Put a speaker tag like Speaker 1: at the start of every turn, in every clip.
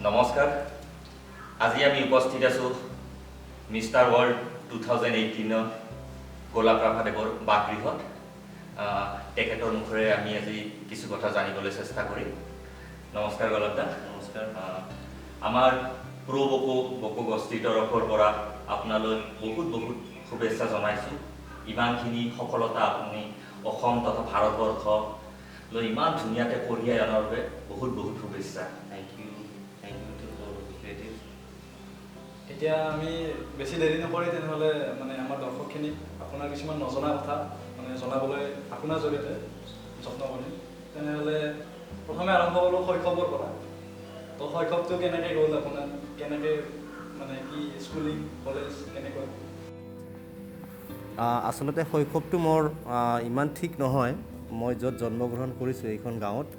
Speaker 1: নমস্কাৰ আজি আমি উপস্থিত আছো মিষ্টাৰ ৱৰ্ল্ড 2018 গোলাপ ৰাভাদেৱৰ বাসগৃহত তেখেতৰ মুখেৰে আমি আজি কিছু কথা জানিবলৈ চেষ্টা কৰিম নমস্কাৰ গোলাপ দা
Speaker 2: নমস্কাৰ
Speaker 1: আমাৰ প্ৰ বকো গোষ্ঠীৰ তৰফৰ পৰা আপোনালৈ বহুত শুভেচ্ছা জনাইছোঁ ইমানখিনি সফলতা আপুনি অসম তথা ভাৰতবৰ্ষলৈ ইমান ধুনীয়াকৈ কঢ়িয়াই অনাৰ বাবে বহুত শুভেচ্ছা
Speaker 2: thank you to all creative
Speaker 3: এতিয়া আমি বেছি দেৰি নকৰি তেনেহ'লে মানে আমাৰ দৰ্শকখিনিক আপোনাৰ কিছুমান নজনা কথা মানে জনাবলৈ আপোনাৰ জৰিয়তে যত্ন কৰিম তেনেহ'লে প্ৰথমে আৰম্ভ কৰোঁ শৈশৱৰ পৰা তো শৈশৱটো কেনেকৈ গ'ল আপোনাৰ কেনেকৈ মানে কি স্কুলিং কলেজ কেনেকুৱা
Speaker 2: আচলতে শৈশৱটো মোৰ ইমান ঠিক নহয় মই য'ত জন্মগ্ৰহণ কৰিছোঁ এইখন গাঁৱত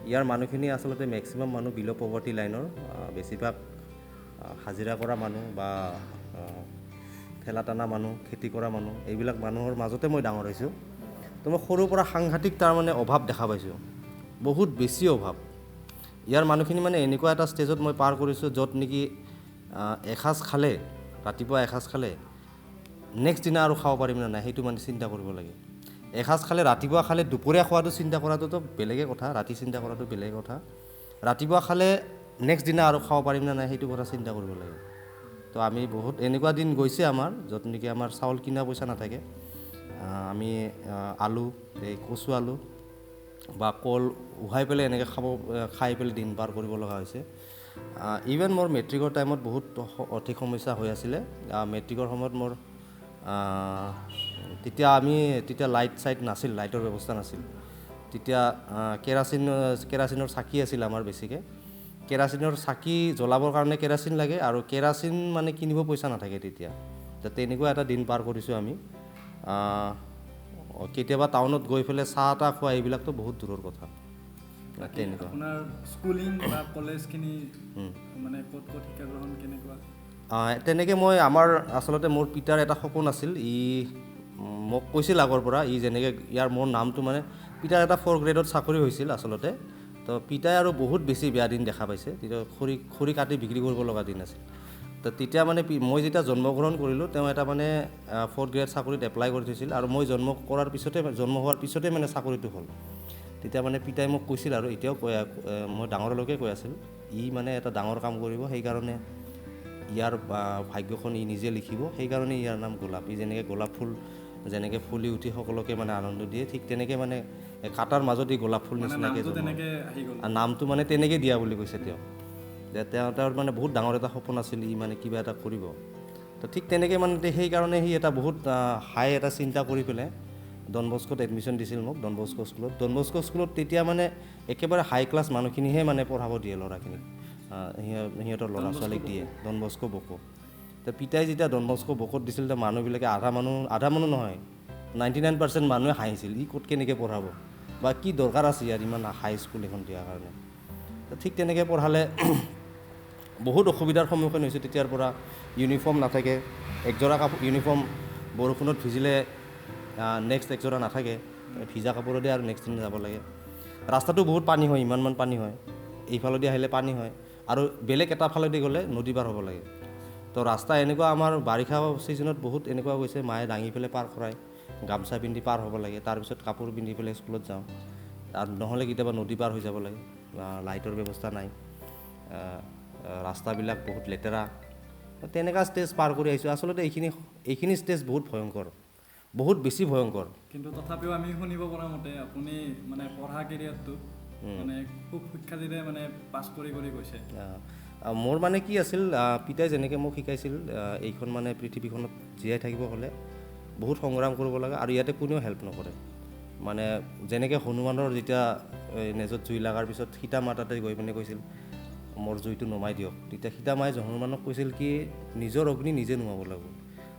Speaker 2: ইয়াৰ মানুহখিনি আচলতে মেক্সিমাম মানুহ বিল' পভাৰ্টি লাইনৰ বেছিভাগ হাজিৰা কৰা মানুহ বা ঠেলা টানা মানুহ খেতি কৰা মানুহ এইবিলাক মানুহৰ মাজতে মই ডাঙৰ হৈছোঁ তো মই সৰুৰ পৰা সাংঘাতিক তাৰমানে অভাৱ দেখা পাইছোঁ বহুত বেছি অভাৱ ইয়াৰ মানুহখিনি মানে এনেকুৱা এটা ষ্টেজত মই পাৰ কৰিছোঁ য'ত নেকি এসাঁজ খালে ৰাতিপুৱা এসাঁজ খালে নেক্সট দিনা আৰু খাব পাৰিম নে নাই সেইটো মানে চিন্তা কৰিব লাগে এসাঁজ খালে ৰাতিপুৱা খালে দুপৰীয়া খোৱাটো চিন্তা কৰাটোতো বেলেগে কথা ৰাতি চিন্তা কৰাটো বেলেগ কথা ৰাতিপুৱা খালে নেক্সট দিনা আৰু খাব পাৰিম নে নাই সেইটো কথা চিন্তা কৰিব লাগে তো আমি বহুত এনেকুৱা দিন গৈছে আমাৰ য'ত নেকি আমাৰ চাউল কিনা পইচা নাথাকে আমি আলু এই কচু আলু বা কল উহাই পেলাই এনেকৈ খাই পেলাই দিন পাৰ কৰিব লগা হৈছে ইভেন মোৰ মেট্ৰিকৰ টাইমত বহুত অধিক সমস্যা হৈ আছিলে মেট্ৰিকৰ সময়ত মোৰ তেতিয়া লাইট চাইট নাছিল লাইটৰ ব্যৱস্থা নাছিল তেতিয়া কেৰাচিনৰ চাকি আছিল আমাৰ বেছিকৈ কেৰাচিনৰ চাকি জ্বলাবৰ কাৰণে কেৰাচিন লাগে আৰু কেৰাচিন মানে কিনিব পইচা নাথাকে তেতিয়া তেনেকুৱা এটা দিন পাৰ কৰিছোঁ আমি কেতিয়াবা টাউনত গৈ পেলাই চাহ তাহ খোৱা এইবিলাকতো বহুত দূৰৰ কথা তেনেকুৱা
Speaker 3: আপোনাৰ স্কুলিং বা কলেজখিনি মানে ক'ত শিক্ষা গ্ৰহণ কেনেকুৱা
Speaker 2: তেনেকৈ মই আচলতে মোৰ পিতাৰ এটা সপোন আছিল মোক কৈছিল আগৰ পৰা যেনেকৈ মোৰ নামটো মানে পিতাৰ এটা 4 গ্ৰেডত চাকৰি হৈছিল আচলতে তো পিতাই আৰু বহুত বেছি বেয়া দিন দেখা পাইছে তেতিয়া খৰি কাটি বিক্ৰী কৰিব লগা দিন আছিল তো তেতিয়া মানে মই যেতিয়া জন্মগ্ৰহণ কৰিলোঁ তেওঁ এটা মানে 4 গ্ৰেড চাকৰিত এপ্লাই কৰি থৈছিল আৰু মই জন্ম হোৱাৰ পিছতে মানে চাকৰিটো হ'ল তেতিয়া মানে পিতাই মোক কৈছিল আৰু এতিয়াও মই ডাঙৰলৈকে কৈ আছিল মানে এটা ডাঙৰ কাম কৰিব সেইকাৰণে ইয়াৰ ভাগ্যখন নিজে লিখিব সেইকাৰণে ইয়াৰ নাম গোলাপ যেনেকৈ গোলাপ ফুল যেনেকৈ ফুলি উঠি সকলোকে মানে আনন্দ দিয়ে ঠিক তেনেকৈ মানে কাটাৰ মাজত গোলাপ ফুল নিচিনাকৈ নামটো মানে তেনেকৈ দিয়া বুলি কৈছে তেওঁৰ মানে বহুত ডাঙৰ এটা সপোন আছিল মানে কিবা এটা কৰিব তো ঠিক তেনেকৈ মানে সেইকাৰণে এটা বহুত হাই এটা চিন্তা কৰি পেলাই ডন বস্কোত এডমিশ্যন দিছিল মোক ডন বস্কো স্কুলত তেতিয়া মানে একেবাৰে হাই ক্লাছ মানুহখিনিহে মানে পঢ়াব দিয়ে ল'ৰাখিনিক সিহঁতৰ ল'ৰা ছোৱালীক দিয়ে ডন বস্কো বকো তো পিতাই যেতিয়া ডন বস্কো বকোত দিছিল তো মানুহবিলাকে আধা মানুহ নহয় 99% মানুহে হাঁহিছিল ক'ত কেনেকৈ পঢ়াব বা কি দৰকাৰ আছে ইয়াৰ ইমান হাই স্কুল এখন দিয়াৰ কাৰণে তো ঠিক তেনেকৈ পঢ়ালে বহুত অসুবিধাৰ সন্মুখীন হৈছোঁ তেতিয়াৰ পৰা ইউনিফৰ্ম নাথাকে একযোৰা ইউনিফৰ্ম বৰষুণত ভিজিলে নেক্সট একযোৰা নাথাকে ভিজা কাপোৰেদি আৰু নেক্সট দিন যাব লাগে ৰাস্তাটো বহুত পানী হয় ইমানমান পানী হয় এইফালেদি আহিলে পানী হয় আৰু বেলেগ এটা ফালেদি গ'লে নদী পাৰ হ'ব লাগে তো ৰাস্তা এনেকুৱা আমাৰ বাৰিষা ছিজনত বহুত এনেকুৱা গৈছে মায়ে দাঙি পেলাই পাৰ কৰায় গামোচা পিন্ধি পাৰ হ'ব লাগে তাৰপিছত কাপোৰ পিন্ধি পেলাই স্কুলত যাওঁ আৰু নহ'লে কেতিয়াবা নদী পাৰ হৈ যাব লাগে লাইটৰ ব্যৱস্থা নাই ৰাস্তাবিলাক বহুত লেতেৰা তেনেকুৱা ষ্টেজ পাৰ কৰি আহিছোঁ আচলতে এইখিনি ষ্টেজ বহুত ভয়ংকৰ বহুত বেছি ভয়ংকৰ
Speaker 3: কিন্তু তথাপিও আমি শুনিব পৰা মতে আপুনি মানে পঢ়া কেৰিয়াৰটো মানে খুব শিক্ষাৰ্থীৰে মানে পাছ কৰি গৈছে
Speaker 2: মোৰ মানে কি আছিল পিতাই যেনেকৈ মোক শিকাইছিল এইখন মানে পৃথিৱীখনত জীয়াই থাকিব হ'লে বহুত সংগ্ৰাম কৰিব লাগে আৰু ইয়াতে কোনেও হেল্প নকৰে মানে যেনেকৈ হনুমানৰ যেতিয়া নেজত জুই লগাৰ পিছত সীতা মাতাতে গৈ পিনে কৈছিল মোৰ জুইটো নমাই দিয়ক তেতিয়া সীতা মায়ে হনুমানক কৈছিল কি নিজৰ অগ্নি নিজে নুমাব লাগিব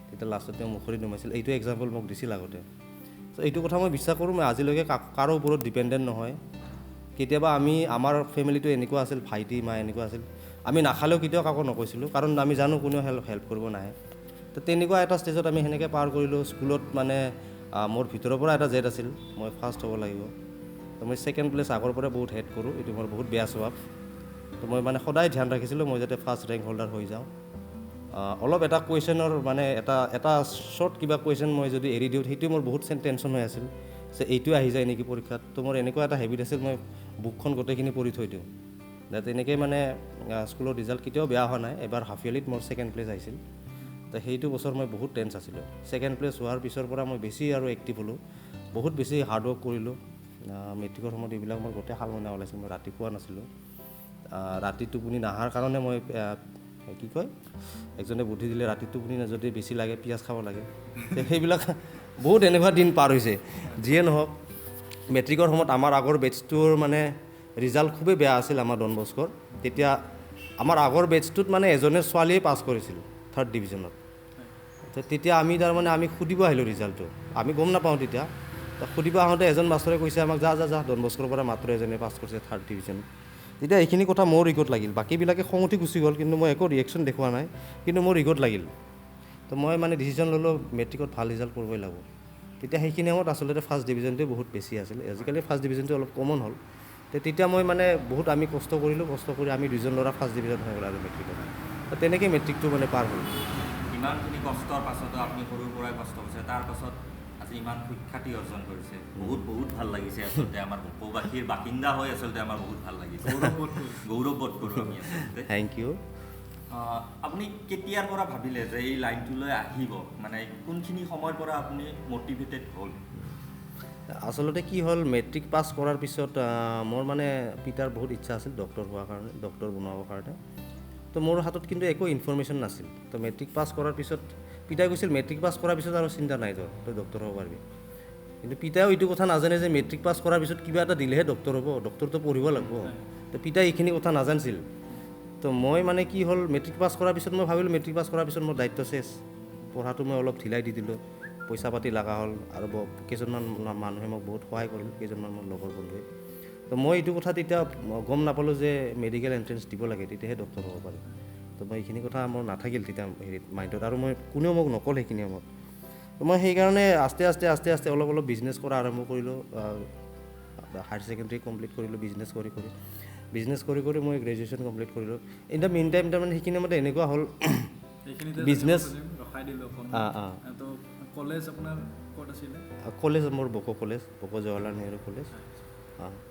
Speaker 2: তেতিয়া লাষ্টত তেওঁ মুখৰি নুমাইছিল এইটো এক্সাম্পল মোক দিছিল আগতে চ' এইটো কথা মই বিশ্বাস কৰোঁ মই আজিলৈকে কাৰো ওপৰত ডিপেণ্ডেণ্ট নহয় কেতিয়াবা আমাৰ ফেমিলিটো এনেকুৱা আছিল ভাইটি মা এনেকুৱা আছিল আমি নাখালেও কেতিয়াও কাকো নকৈছিলোঁ কাৰণ আমি জানো কোনেও হেল্প কৰিব নাহে তো তেনেকুৱা এটা ষ্টেজত আমি সেনেকৈ পাৰ কৰিলোঁ স্কুলত মানে মোৰ ভিতৰৰ পৰা এটা জেদ আছিল মই ফাৰ্ষ্ট হ'ব লাগিব তো মই ছেকেণ্ড প্লেচ আগৰ পৰা বহুত হেড কৰোঁ এইটো মোৰ বহুত বেয়া স্বভাৱ তো মই মানে সদায় ধ্যান ৰাখিছিলোঁ মই যাতে ফাৰ্ষ্ট ৰেংক হোল্ডাৰ হৈ যাওঁ। অলপ এটা কুৱেশ্যনৰ মানে এটা শ্বৰ্ট কিবা কুৱেশ্যন মই যদি এৰি দিওঁ সেইটো মোৰ বহুত টেনশ্যন হৈ আছিল যে এইটো আহি যায় নেকি পৰীক্ষাত। তো মোৰ এনেকুৱা এটা হেবিট আছিল মই বুকখন গোটেইখিনি পঢ়ি থৈ দিওঁ। তেনেকৈ মানে স্কুলৰ ৰিজাল্ট কেতিয়াও বেয়া হোৱা নাই। এবাৰ হাফ ইয়াৰলিত মোৰ ছেকেণ্ড প্লেচ আহিছিল। তো সেইটো বছৰ মই বহুত টেন্স আছিলোঁ। ছেকেণ্ড প্লেচ হোৱাৰ পিছৰ পৰা মই বেছি আৰু এক্টিভ হ'লোঁ, বহুত বেছি হাৰ্ডৱৰ্ক কৰিলোঁ। মেট্ৰিকৰ সময়ত এইবিলাক মোৰ গোটেই শালমইনা ওলাইছিল। মই ৰাতি পোৱা নাছিলোঁ। ৰাতি টোপনি নাহাৰ কাৰণে মই কি কয় একজনে বুদ্ধি দিলে ৰাতি টোপনি যদি বেছি লাগে পিঁয়াজ খাব লাগে। সেইবিলাক বহুত এনেকুৱা দিন পাৰ হৈছে। যিয়ে নহওক মেট্ৰিকৰ সময়ত আমাৰ আগৰ বেটছটোৰ মানে ৰিজাল্ট খুবেই বেয়া আছিল আমাৰ ডন বস্কৰ। তেতিয়া আমাৰ আগৰ বেটছটোত মানে এজনে ছোৱালীয়ে পাছ কৰিছিল 3rd ডিভিজনত। তেতিয়া আমি সুধিব আহিলোঁ ৰিজাল্টটো, আমি গম নাপাওঁ তেতিয়া। সুধিব আহোঁতে এজন মাষ্টৰে কৈছে আমাক যা ডন বস্কৰ পৰা মাত্ৰ এজনে পাছ কৰিছে 3rd ডিভিজন। তেতিয়া এইখিনি কথা মোৰ ৰিগত লাগিল। বাকীবিলাকে খং উঠি গুচি গ'ল, কিন্তু মই একো ৰিয়েকশ্যন দেখুওৱা নাই, কিন্তু মোৰ ৰিগত লাগিল। তো মই মানে ডিচিশ্যন ল'লোঁ মেট্ৰিকত ভাল ৰিজাল্ট কৰিবই লাগিব। তেতিয়া সেইখিনি সময়ত আচলতে ফাৰ্ষ্ট ডিভিজনটোৱে বহুত বেছি আছিল। আজিকালি ফাৰ্ষ্ট ডিভিজনটো অলপ কমন হ'ল। তেতিয়া মই মানে বহুত আমি কষ্ট কৰি আমি 2জন ল'ৰা ফাৰ্ষ্ট ডিভিজন হৈ গ'ল আৰু মেট্ৰিকত। তেনেকৈ মেট্ৰিকটো মানে পাৰ হ'ল।
Speaker 1: ইমানখিনি কষ্টৰ পাছতো আপুনি সৰুৰ পৰাই কষ্ট কৰিছে, তাৰ পাছত আজি ইমান সুখ্যাতি অৰ্জন কৰিছে। বহুত ভাল লাগিছে আচলতে। আমাৰ বকোবাসীৰ বাসিন্দা হৈ আচলতে আমাৰ বহুত ভাল লাগিছে। গৌৰৱ বোধ কৰোঁ আমি আচলতে।
Speaker 2: Thank you.
Speaker 1: আপুনি কেতিয়াৰ পৰা ভাবিলে যে এই লাইনটোলৈ আহিব, মানে কোনখিনি সময়ৰ পৰা আপুনি মটিভেটেড হ'ল?
Speaker 2: আচলতে কি হ'ল, মেট্ৰিক পাছ কৰাৰ পিছত মোৰ মানে পিতাৰ বহুত ইচ্ছা আছিল ডক্টৰ হোৱাৰ কাৰণে, ডক্টৰ বনাবৰ কাৰণে। তো মোৰ হাতত কিন্তু একো ইনফৰমেশ্যন নাছিল। তো মেট্ৰিক পাছ কৰাৰ পিছত পিতাই কৈছিল মেট্ৰিক পাছ কৰাৰ পিছত আৰু চিন্তা নাই তই ডক্টৰ হ'ব পাৰিবি। কিন্তু পিতাইও এইটো কথা নাজানে যে মেট্ৰিক পাছ কৰাৰ পিছত কিবা এটা দিলেহে ডক্টৰ হ'ব, ডক্টৰটো পঢ়িব লাগিব। তো পিতাই এইখিনি কথা নাজানিছিল। তো মই মানে কি হ'ল, মেট্ৰিক পাছ কৰাৰ পিছত মই ভাবিলোঁ মেট্ৰিক পাছ কৰাৰ পিছত মোৰ দায়িত্ব চেছ, পঢ়াটো মই অলপ ঢিলাই দি দিলোঁ, পইচা পাতি লগা হ'ল আৰু কেইজনমান মানুহে মোক বহুত সহায় কৰিল, কেইজনমান মোৰ লগৰ বন্ধুৱে। তো মই এইটো কথা তেতিয়া গম নাপালোঁ যে মেডিকেল এণ্ট্ৰেঞ্চ দিব লাগে তেতিয়াহে ডক্টৰ হ'ব পাৰে। তো মই এইখিনি কথা মোৰ নাথাকিল তেতিয়া মাইণ্ডত, আৰু মই কোনেও মোক নক'ল সেইখিনি সময়ত। তো মই সেইকাৰণে আস্তে আস্তে অলপ বিজনেছ কৰা আৰম্ভ কৰিলোঁ। হায়াৰ ছেকেণ্ডেৰী কমপ্লিট কৰিলোঁ বিজনেছ কৰি মই গ্ৰেজুৱেশ্যন কমপ্লিট কৰিলোঁ। ইন দ্য মেইন টাইম তাৰমানে সেইখিনি সময়ত এনেকুৱা হ'ল বিজনেছ। কলেজ মোৰ বকো কলেজ, বকো জৱাহৰলাল নেহৰু কলেজ।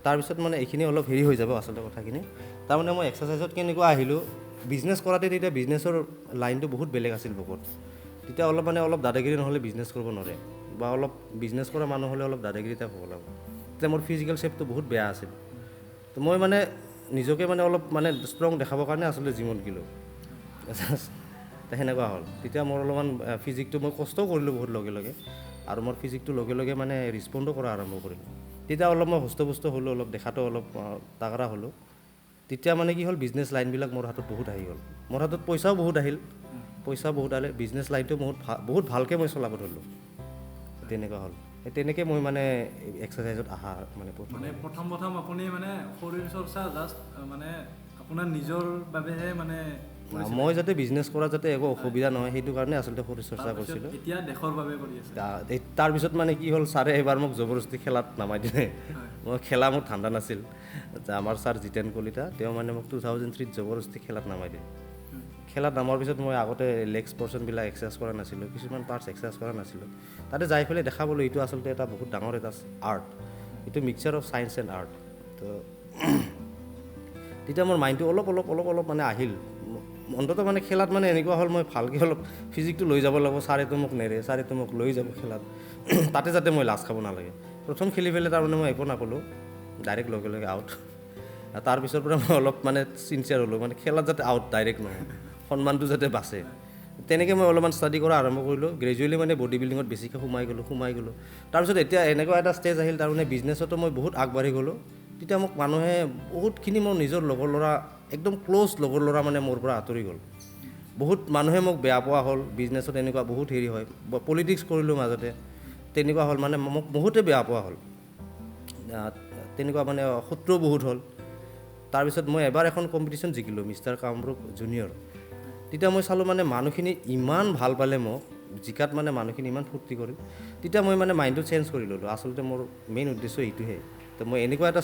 Speaker 2: তাৰপিছত মানে এইখিনি অলপ হেৰি হৈ যাব আচলতে কথাখিনি। তাৰমানে মই এক্সাৰচাইজত কেনেকুৱা আহিলোঁ, বিজনেছ কৰাতে তেতিয়া বিজনেছৰ লাইনটো বহুত বেলেগ আছিল বকোত। তেতিয়া অলপ দাদাগিৰি নহ'লে বিজনেছ কৰিব নোৱাৰে, বা অলপ বিজনেছ কৰা মানুহ হ'লে অলপ দাদাগিৰি টাইপ হ'ব লাগিব। তেতিয়া মোৰ ফিজিকেল শ্বেপটো বহুত বেয়া আছিল। তো মই মানে নিজকে মানে অলপ মানে ষ্ট্ৰং দেখাবৰ কাৰণে আচলতে জিমত গ'লোঁ। সেনেকুৱা হ'ল। তেতিয়া মোৰ অলপমান ফিজিকটো মই কষ্টও কৰিলোঁ বহুত লগে, আৰু মোৰ ফিজিকটো লগে মানে ৰেচপণ্ডো কৰা আৰম্ভ কৰিলোঁ। তেতিয়া অলপ মই হস্তপুষ্ট হ'লোঁ, অলপ দেখাটো অলপ তাগৰা হ'লোঁ। তেতিয়া মানে কি হ'ল, বিজনেছ লাইনবিলাক মোৰ হাতত বহুত আহি গ'ল। মোৰ হাতত পইচাও বহুত আহিল, বিজনেছ লাইনটো বহুত ভালকৈ মই চলাব ধৰিলোঁ। তেনেকুৱা হ'ল। তেনেকৈ মই মানে এক্সাৰচাইজত অহা মানে
Speaker 3: প্ৰথম আপুনি মানে শৰীৰ চৰ্চা জাষ্ট মানে আপোনাৰ নিজৰ বাবেহে মানে
Speaker 2: মই যাতে বিজনেছ কৰা যাতে একো অসুবিধা নহয় সেইটো কাৰণে আচলতে শৰীৰ চৰ্চা কৰিছিলোঁ।
Speaker 3: এতিয়া দেশৰ বাবে কৰি আছে।
Speaker 2: তাৰপিছত মানে কি হ'ল, ছাৰে এবাৰ মোক জবৰদস্তি খেলাত নামাই দিলে। মই খেলা মোৰ ঠাণ্ডা নাছিল। আমাৰ ছাৰ জিতেন কলিতা, তেওঁ মানে মোক 2003 জবৰদস্তি খেলাত নামাই দিয়ে। খেলাত নামাৰ পিছত মই আগতে লেগছ পৰ্চনবিলাক এক্সাৰচাইজ কৰা নাছিলোঁ, কিছুমান পাৰ্টছ এক্সাৰচাইজ কৰা নাছিলোঁ। তাতে যাই পেলাই দেখা পালোঁ এইটো আচলতে এটা বহুত ডাঙৰ এটা আৰ্ট, এইটো mixer of science and art. তো তেতিয়া মোৰ মাইণ্ডটো অলপ মানে আহিল। অন্ততঃ মানে খেলাত মানে এনেকুৱা হ'ল, মই ভালকৈ অলপ ফিজিকটো লৈ যাব লাগিব। ছাৰেতো মোক নেৰে, ছাৰেতো মোক লৈ যাব খেলাত, তাতে যাতে মই লাজ খাব নালাগে। প্ৰথম খেলি পেলাই তাৰমানে মই একো নাপালোঁ, ডাইৰেক্ট লগে আউট। তাৰপিছৰ পৰা মই অলপ মানে চিনচিয়াৰ হ'লোঁ, মানে খেলাত যাতে আউট ডাইৰেক্ট নহয়, সন্মানটো যাতে বাচে। তেনেকৈ মই অলপমান ষ্টাডি কৰা আৰম্ভ কৰিলোঁ। গ্ৰেজুৱেলি মানে বডি বিল্ডিঙত বেছিকৈ সোমাই গ'লোঁ। তাৰপিছত এতিয়া এনেকুৱা এটা ষ্টেজ আহিল, তাৰমানে বিজনেছতো মই বহুত আগবাঢ়ি গ'লোঁ। তেতিয়া মোক মানুহে বহুতখিনি মোৰ নিজৰ লগৰ ল'ৰা, একদম ক্ল'জ লগৰ ল'ৰা মানে মোৰ পৰা আঁতৰি গ'ল। বহুত মানুহে মোক বেয়া পোৱা হ'ল। বিজনেছত এনেকুৱা বহুত হেৰি হয়, পলিটিক্স কৰিলোঁ মাজতে, তেনেকুৱা হ'ল। মানে মোক বহুতে বেয়া পোৱা হ'ল, তেনেকুৱা মানে শত্ৰু বহুত হ'ল। তাৰপিছত মই এবাৰ এখন কম্পিটিশ্যন জিকিলোঁ, মিষ্টাৰ কামৰূপ জুনিয়ৰ। তেতিয়া মই চালোঁ মানে মানুহখিনি ইমান ভাল পালে মোক, জিকাত মানে মানুহখিনি ইমান ফূৰ্তি কৰিল। তেতিয়া মই মানে মাইণ্ডটো চেঞ্জ কৰি ল'লোঁ, আচলতে মোৰ মেইন উদ্দেশ্য এইটোহে। তো মই এনেকুৱা এটা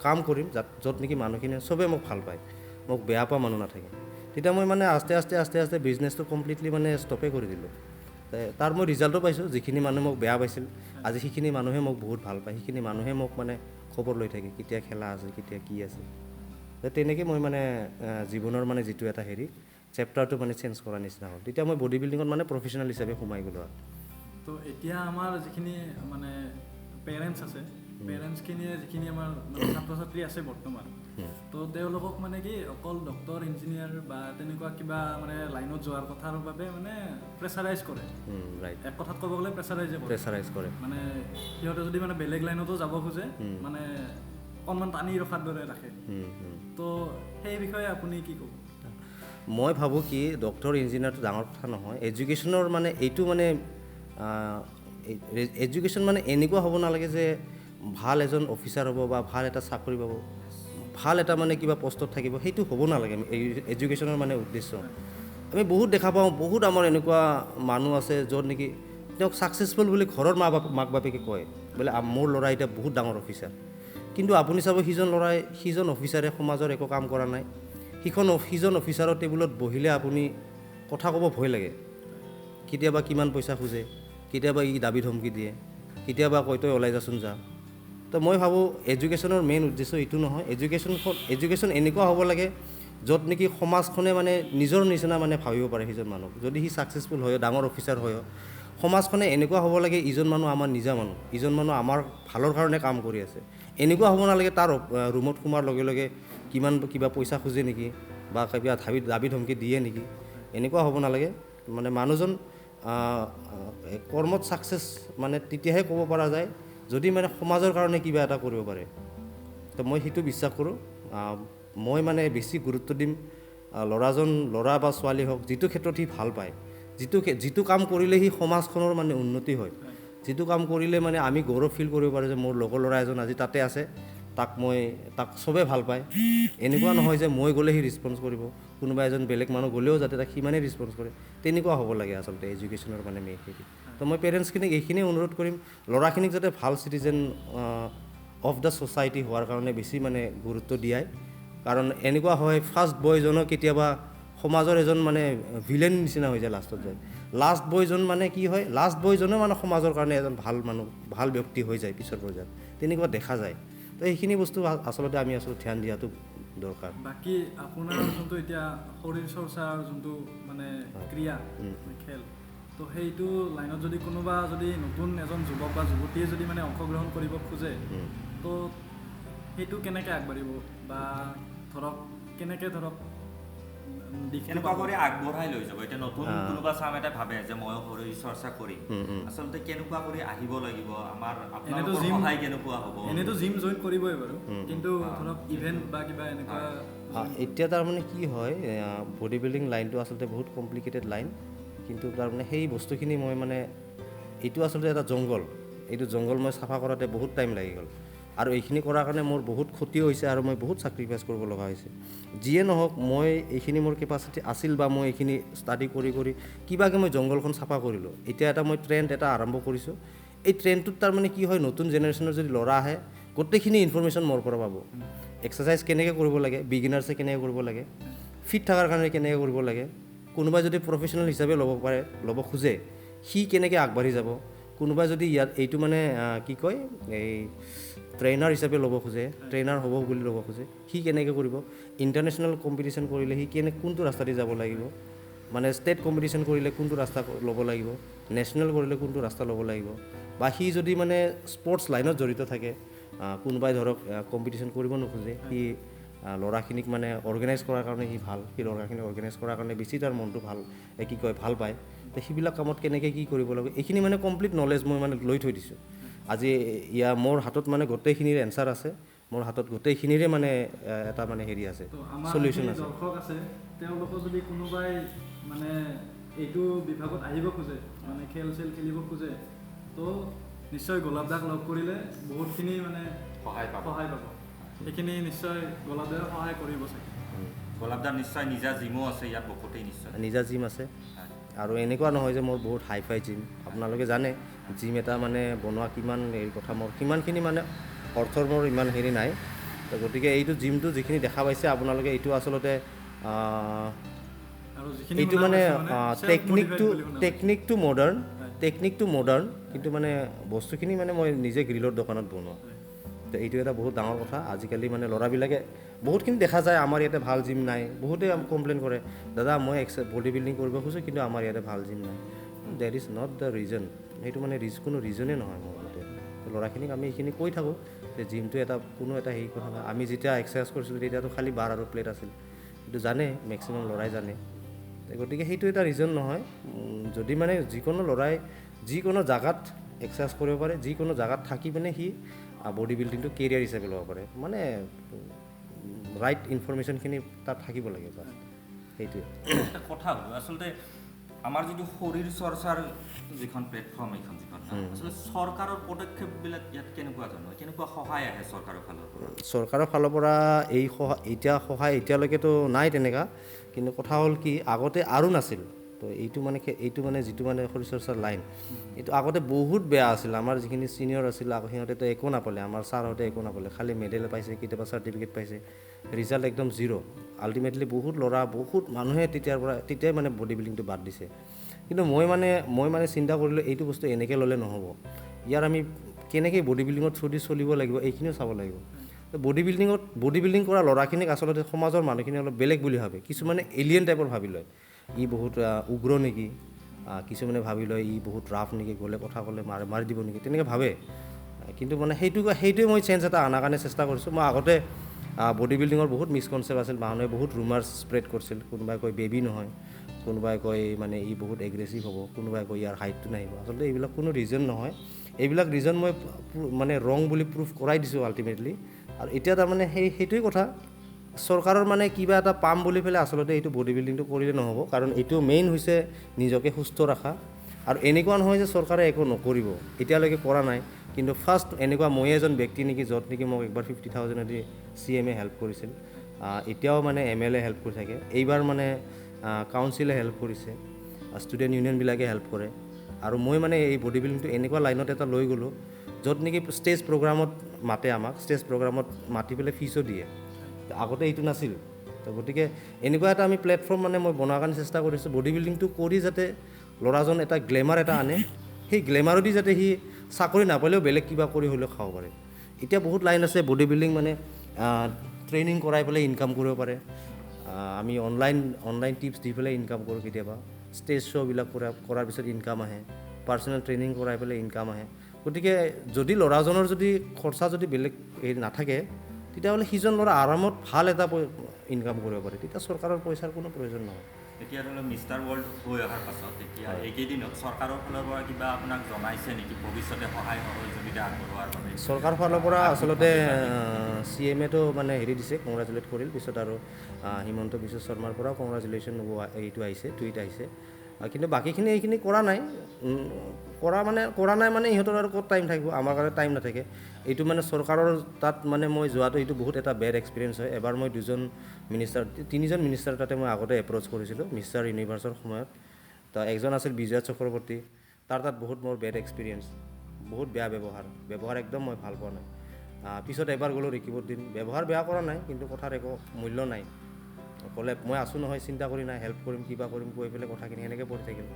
Speaker 2: কাম কৰিম য'ত নেকি মানুহখিনিয়ে চবেই মোক ভাল পায়। মোক বেয়া পোৱা মানুহ নাথাকে। তেতিয়া মই মানে আস্তে আস্তে বিজনেছটো কমপ্লিটলি মানে ষ্টপে কৰি দিলোঁ। তাৰ মই ৰিজাল্টো পাইছোঁ। যিখিনি মানুহে মোক বেয়া পাইছিল আজি সেইখিনি মানুহে মোক বহুত ভাল পায়, সেইখিনি মানুহে মোক মানে খবৰ লৈ থাকে কেতিয়া খেলা আছে, কেতিয়া কি আছে। তেনেকৈ মই মানে জীৱনৰ মানে যিটো এটা হেৰি চেপ্টাৰটো মানে চেঞ্জ কৰাৰ নিচিনা হ'ল। তেতিয়া মই বডি বিল্ডিঙত মানে প্ৰফেচনেল হিচাপে সোমাই গ'লোঁ আৰু।
Speaker 3: তো এতিয়া আমাৰ যিখিনি মানে পেৰেণ্টছ আছে, পেৰেণ্টছখিনিয়ে যিখিনি আমাৰ মানে ছাত্ৰ ছাত্ৰী আছে বৰ্তমান, তো তেওঁলোকক মানে কি অকল ডক্তৰ ইঞ্জিনিয়াৰ বা তেনেকুৱা কিবা মানে লাইনত যোৱাৰ কথাৰ বাবে মানে প্ৰেছাৰাইজ কৰে।
Speaker 2: ৰাইট,
Speaker 3: এক কথাত ক'ব গ'লে
Speaker 2: প্ৰেছাৰাইজ কৰে।
Speaker 3: মানে সিহঁতে যদি মানে বেলেগ লাইনতো যাব খোজে মানে অকণমান টানি ৰখাৰ দৰে ৰাখে। তো সেই বিষয়ে আপুনি কি ক'ব?
Speaker 2: মই ভাবোঁ কি ডক্তৰ ইঞ্জিনিয়াৰটো ডাঙৰ কথা নহয়। এডুকেশ্যনৰ মানে এইটো মানে এডুকেশ্যন মানে এনেকুৱা হ'ব নালাগে যে ভাল এজন অফিচাৰ হ'ব বা ভাল এটা চাকৰি পাব, ভাল এটা মানে কিবা পষ্টত থাকিব, সেইটো হ'ব নালাগে এডুকেশ্যনৰ মানে উদ্দেশ্য। আমি বহুত দেখা পাওঁ, বহুত আমাৰ এনেকুৱা মানুহ আছে য'ত নেকি তেওঁক ছাকচেছফুল বুলি ঘৰৰ মাক বাপেকে কয় বোলে মোৰ ল'ৰা এতিয়া বহুত ডাঙৰ অফিচাৰ। কিন্তু আপুনি চাব সিজন অফিচাৰে সমাজৰ একো কাম কৰা নাই। সিজন অফিচাৰৰ টেবুলত বহিলে আপুনি কথা ক'ব ভয় লাগে। কেতিয়াবা কিমান পইচা খোজে, কেতিয়াবা ই দাবী ধমকি দিয়ে, কেতিয়াবা কয় তই ওলাই যাচোন যা। তো মই ভাবোঁ এডুকেশ্যনৰ মেইন উদ্দেশ্য এইটো নহয়। এডুকেশ্যন এনেকুৱা হ'ব লাগে য'ত নেকি সমাজখনে মানে নিজৰ নিচিনা মানে ভাবিব পাৰে সিজন মানুহ। যদি সি ছাকচেছফুল হয়, ডাঙৰ অফিচাৰ হয়, সমাজখনে এনেকুৱা হ'ব লাগে ইজন মানুহ আমাৰ নিজা মানুহ, ইজন মানুহ আমাৰ ভালৰ কাৰণে কাম কৰি আছে। এনেকুৱা হ'ব নালাগে তাৰ ৰুমত সোমোৱাৰ লগে লগে কিবা পইচা খোজে নেকি বা কিবা দাবী ধমকি দিয়ে নেকি, এনেকুৱা হ'ব নালাগে। মানে মানুহজন কৰ্মত ছাকচেছ মানে তেতিয়াহে ক'ব পৰা যায় যদি মানে সমাজৰ কাৰণে কিবা এটা কৰিব পাৰে। তো মই সেইটো বিশ্বাস কৰোঁ। মই মানে বেছি গুৰুত্ব দিম ল'ৰা বা ছোৱালী হওক, যিটো ক্ষেত্ৰত সি ভাল পায়, যিটো কাম কৰিলে সি সমাজখনৰ মানে উন্নতি হয়, যিটো কাম কৰিলে মানে আমি গৌৰৱ ফিল কৰিব পাৰোঁ যে মোৰ লগৰ ল'ৰা এজন আজি তাতে আছে, তাক চবেই ভাল পায়। এনেকুৱা নহয় যে মই গ'লে সি ৰেছপঞ্চ কৰিব, কোনোবা এজন বেলেগ মানুহ গ'লেও যাতে তাক সিমানেই ৰেছপঞ্চ কৰে। তেনেকুৱা হ'ব লাগে আচলতে এডুকেশ্যনৰ মানে মেইন হেৰি। তো মই পেৰেণ্টছখিনিক এইখিনিয়ে অনুৰোধ কৰিম, ল'ৰাখিনিক যাতে ভাল চিটিজেন অফ দ্য ছ'চাইটি হোৱাৰ কাৰণে বেছি মানে গুৰুত্ব দিয়ায়। কাৰণ এনেকুৱা হয় ফাৰ্ষ্ট বয়জনক কেতিয়াবা সমাজৰ এজন মানে ভিলেন নিচিনা হৈ যায় লাষ্টত যায়। লাষ্ট বয়জন মানে কি হয়, লাষ্ট বয়জনে মানে সমাজৰ কাৰণে এজন ভাল ব্যক্তি হৈ যায় পিছৰ পৰ্যায়ত, তেনেকুৱা দেখা যায়। তো এইখিনি বস্তু আচলতে আমি ধ্যান দিয়াটো দৰকাৰ।
Speaker 3: বাকী আপোনাৰ যোনটো এতিয়া শৰীৰ চৰ্চাৰ যোনটো মানে ক্ৰিয়া খেল, তো সেইটো লাইনত যদি কোনোবা নতুন এজন যুৱক বা যুৱতীয়ে যদি মানে অংশগ্ৰহণ কৰিব খোজে, তো সেইটো কেনেকৈ আগবাঢ়িব বা কেনেকৈ
Speaker 1: কেনেকুৱা কৰি আগবঢ়াই লৈ যাব? এতিয়া নতুন কোনোবা চাম এটা ভাবে যে মই শৰীৰ চৰ্চা কৰিম, আচলতে কেনেকুৱা কৰি আহিব লাগিব, আপোনালোকৰ সহায় কেনেকুৱা হ'ব?
Speaker 3: এনেতো জিম জইন কৰিবই বাৰু, কিন্তু ইভেণ্ট বা কিবা এনেকুৱা
Speaker 2: এতিয়া তাৰমানে কি হয়, বডি বিল্ডিং লাইনটো আচলতে বহুত কমপ্লিকেটেড লাইন। কিন্তু তাৰমানে সেই বস্তুখিনি মই মানে এইটো আচলতে এটা জংঘল, এইটো জংঘল মই চাফা কৰাতে বহুত টাইম লাগি গ'ল। আৰু এইখিনি কৰাৰ কাৰণে মোৰ বহুত ক্ষতিও হৈছে আৰু মই বহুত ছেক্ৰিফাইচ কৰিব লগা হৈছে। যিয়ে নহওক মই এইখিনি মোৰ কেপাচিটি আছিল বা মই এইখিনি ষ্টাডি কৰি কিবাকৈ মই জংঘলখন চাফা কৰিলোঁ। এতিয়া মই ট্ৰেণ্ড এটা আৰম্ভ কৰিছোঁ। এই ট্ৰেণ্ডটোত তাৰমানে কি হয়, নতুন জেনেৰেশ্যনৰ যদি ল'ৰা আহে গোটেইখিনি ইনফৰমেশ্যন মোৰ পৰা পাব। এক্সাৰচাইজ কেনেকৈ কৰিব লাগে, বিগিনাৰ্ছে কেনেকৈ কৰিব লাগে, ফিট থকাৰ কাৰণে কেনেকৈ কৰিব লাগে, কোনোবাই যদি প্ৰফেচনেল হিচাপে ল'ব খোজে সি কেনেকৈ আগবাঢ়ি যাব, কোনোবাই যদি এইটো মানে কি কয় এই ট্ৰেইনাৰ হিচাপে ল'ব খোজে, ট্ৰেইনাৰ হ'ব বুলি ল'ব খোজে, সি কেনেকৈ কৰিব, ইণ্টাৰনেশ্যনেল কম্পিটিশ্যন কৰিলে সি কোনটো ৰাস্তা দি যাব লাগিব, মানে ষ্টেট কম্পিটিশ্যন কৰিলে কোনটো ৰাস্তা ল'ব লাগিব, নেশ্যনেল কৰিলে কোনটো ৰাস্তা ল'ব লাগিব, বা সি যদি মানে স্পৰ্টছ লাইনত জড়িত থাকে, কোনোবাই ধৰক কম্পিটিশ্যন কৰিব নোখোজে, সি ল'ৰাখিনিক মানে অৰ্গেনাইজ কৰাৰ কাৰণে সি ভাল, সি ল'ৰাখিনিক অৰ্গেনাইজ কৰাৰ কাৰণে বেছি তাৰ মনটো ভাল পায়। তো সেইবিলাক কামত কেনেকৈ কি কৰিব লাগিব এইখিনি মানে কমপ্লিট নলেজ মই মানে লৈ থৈ দিছোঁ। আজি মোৰ হাতত মানে গোটেইখিনিৰ এনচাৰ আছে, মোৰ হাতত গোটেইখিনিৰে মানে এটা মানে হেৰি আছে, চলিউশ্যন আছে।
Speaker 3: দৰ্শক আছে, তেওঁলোকক যদি কোনোবাই মানে এইটো বিভাগত আহিব খোজে, মানে খেল খেলিব খোজে, তো নিশ্চয় গোলাপদাক লগ কৰিলে বহুতখিনি মানে সহায় পাব। সেইখিনি নিশ্চয় গোলাপদাই সহায় কৰিব চাগে।
Speaker 1: গোলাপদাৰ নিশ্চয় নিজা জিমো আছে ইয়াত বহুতেই, নিশ্চয়
Speaker 2: নিজা জিম আছে। আৰু এনেকুৱা নহয় যে মোৰ বহুত হাই ফাই জিম, আপোনালোকে জানে জিম এটা মানে বনোৱা কিমান হেৰি কথা, মোৰ সিমানখিনি মানে অৰ্থৰ মোৰ ইমান হেৰি নাই। তো গতিকে এইটো জিমটো যিখিনি দেখা পাইছে আপোনালোকে এইটো আচলতে
Speaker 3: আৰু যিখিনি
Speaker 2: এইটো
Speaker 3: শুনা
Speaker 2: মানে
Speaker 3: পাইছোঁ self-motivated বুলি শুনা পাইছোঁ।
Speaker 2: টেকনিকটো মডাৰ্ণ কিন্তু মানে বস্তুখিনি মানে মই নিজে গ্ৰিলৰ দোকানত বনোৱা। তো এইটো এটা বহুত ডাঙৰ কথা। আজিকালি মানে ল'ৰাবিলাকে বহুতখিনি দেখা যায় আমাৰ ইয়াতে ভাল জিম নাই, বহুতে কমপ্লেইন কৰে দাদা মই বডি বিল্ডিং কৰিব খোজোঁ কিন্তু আমাৰ ইয়াতে ভাল জিম নাই। That is not the reason, সেইটো মানে কোনো ৰিজনেই নহয় মোৰ মতে। তো ল'ৰাখিনিক আমি এইখিনি কৈ থাকোঁ যে জিমটো এটা কোনো এটা হেৰি কথা নাই। আমি যেতিয়া এক্সাৰচাইজ কৰিছিলোঁ তেতিয়াতো খালি বাৰ আৰু প্লেট আছিল, সেইটো জানে মেক্সিমাম ল'ৰাই জানে। গতিকে সেইটো এটা ৰিজন নহয়। যদি মানে যিকোনো ল'ৰাই যিকোনো জাগাত এক্সাৰচাইজ কৰিব পাৰে, যিকোনো জাগাত থাকি পিনে সি বডি বিল্ডিংটো কেৰিয়াৰ হিচাপে ল'ব পাৰে, মানে ৰাইট ইনফৰমেশ্যনখিনি তাত থাকিব লাগে বাছ, সেইটোৱে।
Speaker 1: এটা কথা হ'ল আচলতে আমাৰ যিটো শৰীৰ চৰ্চাৰ যিখন প্লেটফৰ্ম এইখন যিখন আচলতে চৰকাৰৰ পদক্ষেপবিলাক ইয়াত কেনেকুৱা ধৰণৰ, কেনেকুৱা সহায় আহে চৰকাৰৰ ফালৰ পৰা?
Speaker 2: চৰকাৰৰ ফালৰ পৰা এই সহায় এতিয়ালৈকেতো নাই তেনেকুৱা, কিন্তু কথা হ'ল কি আগতে আৰু নাছিল। তো এইটো মানে যিটো মানে শৰীৰ চৰ্চাৰ লাইন এইটো আগতে বহুত বেয়া আছিল। আমাৰ যিখিনি ছিনিয়ৰ আছিল সিহঁতেতো একো নাপালে, আমাৰ ছাৰহঁতে একো নাপালে, খালি মেডেল পাইছে, কেতিয়াবা চাৰ্টিফিকেট পাইছে, ৰিজাল্ট একদম জিৰ'। আল্টিমেটলি বহুত ল'ৰা বহুত মানুহে তেতিয়াই মানে বডি বিল্ডিংটো বাদ দিছে। কিন্তু মই মানে চিন্তা কৰিলোঁ এইটো বস্তু এনেকৈ ল'লে নহ'ব, ইয়াৰ আমি কেনেকৈ বডি বিল্ডিঙৰ থ্ৰুদি চলিব লাগিব এইখিনিও চাব লাগিব। বডি বিল্ডিং কৰা ল'ৰাখিনিক আচলতে সমাজৰ মানুহখিনি অলপ বেলেগ বুলি ভাবে, কিছুমানে এলিয়েন টাইপৰ ভাবি লয়, ই বহুত উগ্ৰ নেকি, কিছুমানে ভাবি লয় ই বহুত ৰাফ নেকি, গ'লে কথা ক'লে মাৰি দিব নেকি, তেনেকৈ ভাবে। কিন্তু মানে সেইটোৱে মই চেঞ্জ এটা অনাৰ কাৰণে চেষ্টা কৰিছোঁ। মই আগতে বডি বিল্ডিঙৰ বহুত মিছকনচেপ্ট আছিল, মানুহে বহুত ৰুমাৰ্ছ স্প্ৰেড কৰিছিল। কোনোবাই কয় বেবী নহয়, কোনোবাই কয় মানে ই বহুত এগ্ৰেছিভ হ'ব, কোনোবাই কয় ইয়াৰ হাইটটো নাহিব। আচলতে এইবিলাক কোনো ৰিজন নহয়, এইবিলাক ৰিজন মই মানে ৰং বুলি প্ৰুভ কৰাই দিছোঁ আল্টিমেটলি। আৰু এতিয়া তাৰমানে সেইটোৱে কথা, চৰকাৰৰ মানে কিবা এটা পাম বুলি পেলাই আচলতে এইটো বডি বিল্ডিংটো কৰিলে নহ'ব, কাৰণ এইটো মেইন হৈছে নিজকে সুস্থ ৰখা। আৰু এনেকুৱা নহয় যে চৰকাৰে একো নকৰিব, এতিয়ালৈকে কৰা নাই, কিন্তু ফাৰ্ষ্ট এনেকুৱা মই এজন ব্যক্তি নেকি য'ত নেকি মোক একবাৰ 50,000 দি CM হেল্প কৰিছিল, এতিয়াও মানে MLA হেল্প কৰি থাকে, এইবাৰ মানে কাউন্সিলে হেল্প কৰিছে, ষ্টুডেণ্ট ইউনিয়নবিলাকে হেল্প কৰে। আৰু মই মানে এই বডি বিল্ডিংটো এনেকুৱা লাইনত এটা লৈ গ'লোঁ য'ত নেকি ষ্টেজ প্ৰগ্ৰামত মাতে, আমাক ষ্টেজ প্ৰগ্ৰামত মাতি পেলাই ফিজো দিয়ে, আগতে এইটো নাছিল। তো গতিকে এনেকুৱা এটা আমি প্লেটফৰ্ম মানে মই বনোৱাৰ কাৰণে চেষ্টা কৰিছোঁ, বডি বিল্ডিংটো কৰি যাতে ল'ৰাজন এটা গ্লেমাৰ এটা আনে, সেই গ্লেমাৰেদি যাতে সি চাকৰি নাপালেও বেলেগ কিবা কৰি হ'লেও খাব পাৰে। এতিয়া বহুত লাইন আছে বডি বিল্ডিং মানে ট্ৰেইনিং কৰাই পেলাই ইনকাম কৰিব পাৰে। আমি অনলাইন টিপছ দি পেলাই ইনকাম কৰোঁ কেতিয়াবা, ষ্টেজ শ্ব'বিলাক কৰাৰ পিছত ইনকাম আহে, পাৰ্চনেল ট্ৰেইনিং কৰাই পেলাই ইনকাম আহে। গতিকে যদি ল'ৰাজনৰ যদি খৰচা যদি বেলেগ হেৰি নাথাকে, তেতিয়াহ'লে সিজন ল'ৰা আৰামত ভাল এটা ইনকাম কৰিব পাৰে, তেতিয়া চৰকাৰৰ পইচাৰ কোনো প্ৰয়োজন নহয়।
Speaker 1: এতিয়া ধৰি লওক মিষ্টাৰ ৱৰ্ল্ড হৈ অহাৰ পাছত এতিয়া এইকেইদিনত চৰকাৰৰ ফালৰ পৰা কিবা আপোনাক জনাইছে নেকি ভৱিষ্যতে সহায় সহযোগিতা আগবঢ়োৱাৰ বাবে?
Speaker 2: চৰকাৰৰ ফালৰ পৰা আচলতে CMAটো মানে হেৰি দিছে, কংগ্ৰেচুলেট কৰিল, পিছত আৰু হিমন্ত বিশ্ব শৰ্মাৰ পৰাও কংগ্ৰেচুলেশ্যন এইটো আহিছে, টুইট আহিছে। কিন্তু বাকীখিনি এইখিনি কৰা নাই মানে ইহঁতৰ আৰু ক'ত টাইম থাকিব, আমাৰ কাৰণে টাইম নাথাকে। এইটো মানে চৰকাৰৰ তাত মানে মই যোৱাটো এইটো বহুত এটা বেড এক্সপিৰিয়েঞ্চ হয়। এবাৰ মই তিনিজন মিনিষ্টাৰ তাতে মই আগতে এপ্ৰ'চ কৰিছিলোঁ মিষ্টাৰ ইউনিভাৰ্ছৰ সময়ত। তো একজন আছিল বিজয় চক্ৰৱৰ্তী, তাৰ তাত বহুত মোৰ বেড এক্সপিৰিয়েঞ্চ, বহুত বেয়া ব্যৱহাৰ একদম মই ভাল পোৱা নাই। পিছত এবাৰ গ'লোঁ ৰিকিবুদ্দিন, ব্যৱহাৰ বেয়া কৰা নাই, কিন্তু কথাৰ একো মূল্য নাই, ক'লে মই আছোঁ নহয়, চিন্তা কৰি নাই, হেল্প কৰিম কিবা কৰিম কৈ পেলাই কথাখিনি সেনেকৈ পৰি থাকিল।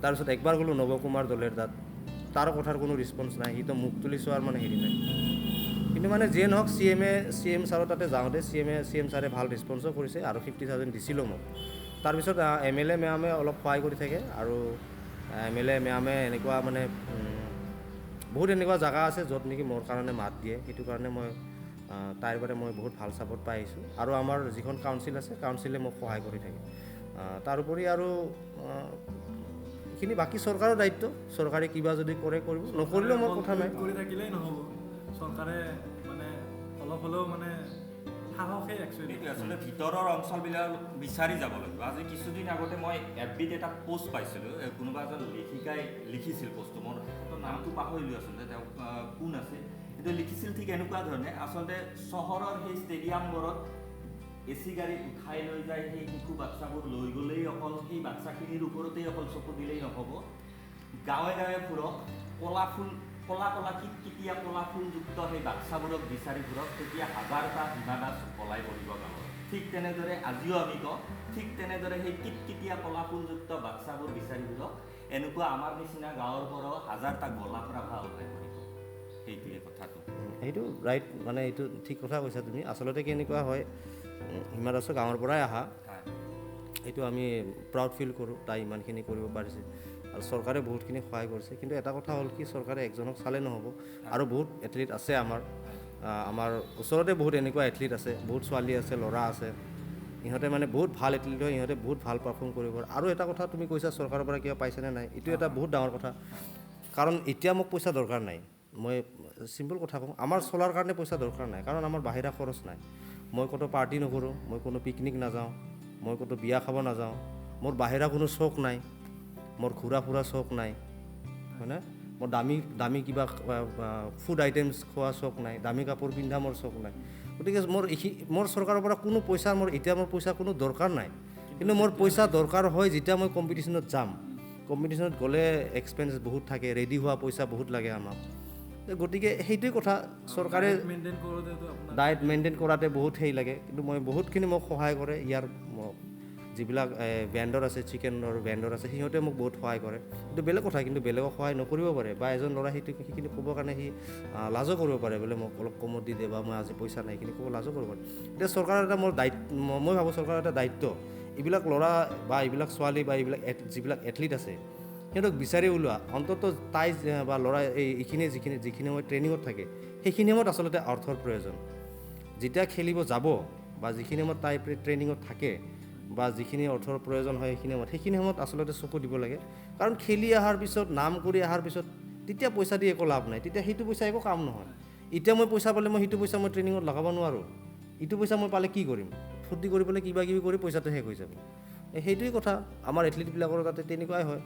Speaker 2: তাৰপিছত একবাৰ গ'লোঁ নৱকুমাৰ দলেৰ তাত, তাৰ কথাৰ কোনো ৰেছপন্স নাই, সিটো মুখ তুলি চোৱাৰ মানে হেৰি নাই। কিন্তু মানে যিয়ে নহওক CM ছাৰৰ তাতে যাওঁতে CM ছাৰে ভাল ৰেছপন্সো কৰিছে আৰু 50,000 দিছিলোঁ মোক। তাৰপিছত MLA মেমে অলপ সহায় কৰি থাকে, আৰু MLA মেমে এনেকুৱা মানে বহুত এনেকুৱা জেগা আছে য'ত নেকি মোৰ কাৰণে মাত দিয়ে, সেইটো কাৰণে মই তাইৰ বাবে মই বহুত ভাল ছাপোৰ্ট পাই আহিছোঁ। আৰু আমাৰ যিখন কাউন্সিল আছে, কাউন্সিলে মোক সহায় কৰি থাকে। তাৰোপৰি আৰু এইখিনি বাকী চৰকাৰৰ দায়িত্ব, চৰকাৰে কিবা যদি কৰে কৰিব, নকৰিলেও মোৰ কথা নাই।
Speaker 3: কৰি থাকিলেই নহ'ব, চৰকাৰে মানে অলপ হ'লেও মানে সাহসেই একচুৱেলি
Speaker 1: আচলতে ভিতৰৰ অঞ্চলবিলাক বিচাৰি যাব লাগিব। আজি কিছুদিন আগতে মই FBত এটা পোষ্ট পাইছিলোঁ, কোনোবা এজন লেখিকাই লিখিছিল, পোষ্টটো মোৰ নামটো পাহৰিলোঁ আচলতে, তেওঁ কোন আছে, কিন্তু লিখিছিল ঠিক এনেকুৱা ধৰণে, আচলতে চহৰৰ সেই ষ্টেডিয়ামবোৰত AC গাড়ী উঠাই লৈ যায়, সেই শিশু বাচ্চাবোৰ লৈ গ'লেই অকল সেই বাচ্চাখিনিৰ ওপৰতেই অকল চকু দিলেই নহ'ব, গাঁৱে গাঁৱে ফুৰক, কলা ফুল কলা কলা কিটকিটীয়া কলা ফুলযুক্ত সেই বাক্সাবোৰক বিচাৰি ঘূৰক, তেতিয়া হাজাৰটা হিমা দাস পলাই পৰিব গাঁৱত। ঠিক তেনেদৰে আজিও আমি কওঁ, ঠিক তেনেদৰে সেই কিটকিটীয়া কলা ফুলযুক্ত বাক্সাবোৰ বিচাৰি ঘূৰক, এনেকুৱা আমাৰ নিচিনা গাঁৱৰ পৰাও হাজাৰটা গোলাপ ৰাভা ওলাই পৰিব। সেইটোৱে কথাটো।
Speaker 2: সেইটো ৰাইট, মানে এইটো ঠিক কথা কৈছা তুমি। আচলতে কেনেকুৱা হয়, হিমা দাসৰ গাঁৱৰ পৰাই অহা, এইটো আমি প্ৰাউড ফিল কৰোঁ, তাই ইমানখিনি কৰিব পাৰিছে আৰু চৰকাৰে বহুতখিনি সহায় কৰিছে। কিন্তু এটা কথা হ'ল কি, চৰকাৰে একজনক চালে নহ'ব, আৰু বহুত এথলিট আছে আমাৰ ওচৰতে বহুত এনেকুৱা এথলিট আছে, বহুত ছোৱালী আছে, ল'ৰা আছে, ইহঁতে মানে বহুত ভাল এথলিট হয়, ইহঁতে বহুত ভাল পাৰফৰ্ম কৰিব পাৰে। আৰু এটা কথা তুমি কৈছা চৰকাৰৰ পৰা কিবা পাইছেনে নাই, এইটো এটা বহুত ডাঙৰ কথা। কাৰণ এতিয়া মোক পইচা দৰকাৰ নাই, মই চিম্পল কথা কওঁ, আমাৰ চলাৰ কাৰণে পইচা দৰকাৰ নাই, কাৰণ আমাৰ বাহিৰা খৰচ নাই। মই ক'তো পাৰ্টি নকৰোঁ, মই কোনো পিকনিক নাযাওঁ, মই ক'তো বিয়া খাব নাযাওঁ, মোৰ বাহিৰা কোনো চখ নাই, মোৰ ঘূৰা ফুৰা চখ নাই, হয়নে? মোৰ দামী কিবা ফুড আইটেমছ খোৱা চখ নাই, দামী কাপোৰ পিন্ধা মোৰ চখ নাই। গতিকে মোৰ চৰকাৰৰ পৰা কোনো পইচা মোৰ পইচা কোনো দৰকাৰ নাই। কিন্তু মোৰ পইচা দৰকাৰ হয় যেতিয়া মই কম্পিটিশ্যনত যাম। কম্পিটিশ্যনত গ'লে এক্সপেঞ্চ বহুত থাকে, ৰেডি হোৱা পইচা বহুত লাগে আমাক। গতিকে সেইটোৱে কথা, চৰকাৰে ডায়েট মেইনটেইন কৰাতে বহুত হেৰি লাগে। কিন্তু মই বহুতখিনি মোক সহায় কৰে, ইয়াৰ যিবিলাক ভেণ্ডৰ আছে, চিকেনৰ ভেণ্ডৰ আছে, সিহঁতে মোক বহুত সহায় কৰে। কিন্তু বেলেগ কথা, কিন্তু বেলেগক সহায় নকৰিব পাৰে, বা এজন ল'ৰা সেইখিনি ক'বৰ কাৰণে সি লাজো কৰিব পাৰে, বোলে মোক অলপ কমত দি দে, বা মই আজি পইচা নাই, সেইখিনি ক'ব লাজো কৰিব পাৰে। এতিয়া চৰকাৰৰ এটা মোৰ দায়িত্ব, মই ভাবোঁ চৰকাৰৰ এটা দায়িত্ব, এইবিলাক ল'ৰা বা এইবিলাক ছোৱালী বা এইবিলাক যিবিলাক এথলিট আছে, সিহঁতক বিচাৰি ওলোৱা। অন্ততঃ তাই বা ল'ৰা যিখিনি সময়ত ট্ৰেইনিঙত থাকে, সেইখিনি সময়ত আচলতে অৰ্থৰ প্ৰয়োজন। যেতিয়া খেলিব যাব বা যিখিনি সময়ত তাই ট্ৰেইনিঙত থাকে বা যিখিনি অৰ্থৰ প্ৰয়োজন হয়, সেইখিনি সময়ত আচলতে চকু দিব লাগে। কাৰণ খেলি অহাৰ পিছত, নাম কৰি অহাৰ পিছত তেতিয়া পইচা দি একো লাভ নাই, তেতিয়া সেইটো পইচা একো কাম নহয়। এতিয়া মই পইচা পালে মই সেইটো পইচা মই ট্ৰেইনিঙত লগাব নোৱাৰোঁ। ইটো পইচা মই পালে কি কৰিম? ফূৰ্তি কৰি পেলাই কিবা কিবি কৰি পইচাটো শেষ হৈ যাব। সেইটোৱে কথা, আমাৰ এথলিটবিলাকৰ তাতে তেনেকুৱাই হয়,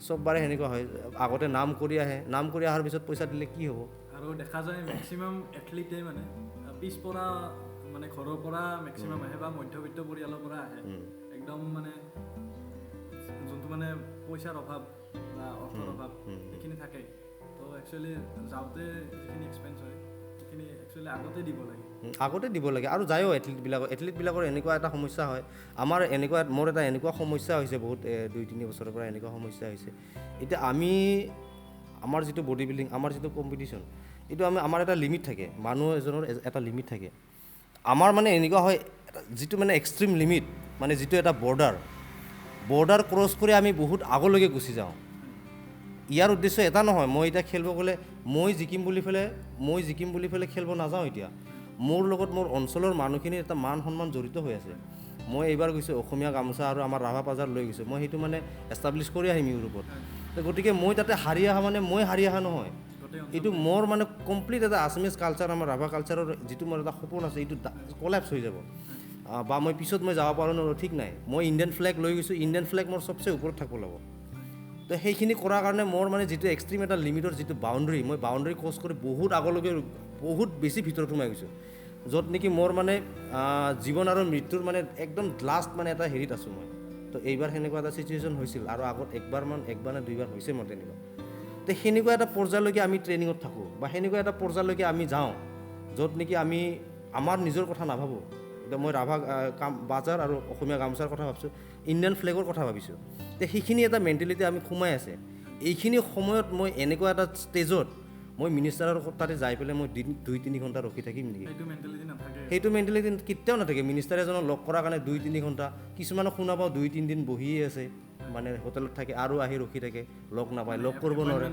Speaker 2: চববাৰে সেনেকুৱা হয়। আগতে নাম কৰি আহে, নাম কৰি অহাৰ পিছত পইচা দিলে কি হ'ব?
Speaker 3: আৰু দেখা যায় মেক্সিমাম এথলিটে মানে পিছপৰা মানে ঘৰৰ পৰা মেক্সিমাম আহে, বা মধ্যবিত্ত পৰিয়ালৰ পৰা আহে, একদম মানে যোনটো মানে পইচাৰ অভাৱ বা অৰ্থৰ অভাৱ সেইখিনি থাকে। তো একচুৱেলি যাওঁতে যিখিনি এক্সপেঞ্চ হয় সেইখিনি একচুৱেলি আগতে দিব লাগে। আৰু যায়ও এথলিটবিলাকৰ এনেকুৱা এটা সমস্যা হয়, মোৰ এটা এনেকুৱা সমস্যা হৈছে বহুত 2-3 বছৰৰ পৰা এনেকুৱা সমস্যা হৈছে। এতিয়া আমাৰ যিটো বডি বিল্ডিং, আমাৰ যিটো কম্পিটিশ্যন, এইটো আমাৰ এটা লিমিট থাকে, মানুহ এজনৰ এটা লিমিট থাকে। আমাৰ মানে এনেকুৱা হয়, যিটো মানে এক্সট্ৰিম লিমিট, মানে যিটো এটা বৰ্ডাৰ ক্ৰছ কৰি আমি বহুত আগলৈকে গুচি যাওঁ। ইয়াৰ উদ্দেশ্য এটা নহয়, মই এতিয়া খেলিব গ'লে মই জিকিম বুলি পেলাই খেলিব নাযাওঁ। এতিয়া মোৰ লগত মোৰ অঞ্চলৰ মানুহখিনিৰ এটা মান সন্মান জড়িত হৈ আছে। মই এইবাৰ গৈছোঁ অসমীয়া গামোচা আৰু আমাৰ ৰাভা পাজাৰ লৈ গৈছোঁ, মই সেইটো মানে এষ্টাব্লিছ কৰি আহিম ইউৰোপত। গতিকে মই তাতে হাৰি অহা মানে মই হাৰি অহা নহয়, এইটো মোৰ মানে কমপ্লিট এটা আছামিজ কালচাৰ, আমাৰ ৰাভা কালচাৰৰ যিটো মোৰ এটা সপোন আছে, এইটো কলেপছ হৈ যাব। বা মই পিছত যাব পাৰোঁ নোৱাৰোঁ ঠিক নাই। মই ইণ্ডিয়ান ফ্লেগ লৈ গৈছোঁ, ইণ্ডিয়ান ফ্লেগ মোৰ চবচে ওপৰত থাকিব লাগিব। তো সেইখিনি কৰাৰ কাৰণে মোৰ মানে যিটো এক্সট্ৰিম এটা লিমিটৰ যিটো বাউণ্ডেৰী, মই বাউণ্ডেৰী ক্ৰছ কৰি বহুত আগলৈকে বহুত বেছি ভিতৰত সোমাই গৈছোঁ, য'ত নেকি মোৰ মানে জীৱন আৰু মৃত্যুৰ মানে একদম লাষ্ট মানে এটা হেৰিত আছোঁ মই। তো এইবাৰ সেনেকুৱা এটা চিটুৱেশ্যন হৈছিল, আৰু আগত একবাৰ নে 2বাৰ হৈছে মোৰ তেনেকুৱা। তো সেনেকুৱা এটা পৰ্যায়লৈকে আমি ট্ৰেইনিঙত থাকোঁ, বা সেনেকুৱা এটা পৰ্যায়লৈকে আমি যাওঁ, য'ত নেকি আমি আমাৰ নিজৰ কথা নাভাবোঁ। এতিয়া মই ৰাভা বাজাৰ আৰু অসমীয়া গামোচাৰ কথা ভাবিছোঁ, ইণ্ডিয়ান ফ্লেগৰ কথা ভাবিছোঁ। তো সেইখিনি এটা মেণ্টেলিটি আমি সোমাই আছে। এইখিনি সময়ত মই এনেকুৱা এটা ষ্টেজত মই মিনিষ্টাৰৰ তাতে যাই পেলাই মই 2-3 ঘণ্টা ৰখি থাকিম নেকি? সেইটো মেণ্টেলিটি কেতিয়াও নাথাকে। মিনিষ্টাৰ এজনক লগ কৰাৰ কাৰণে 2-3 ঘণ্টা, কিছুমানক শুনা পাওঁ 2-3 দিন বহিয়ে আছে, মানে হোটেলত থাকে আৰু আহি ৰখি থাকে, লগ নাপায়, লগ কৰিব নোৱাৰে।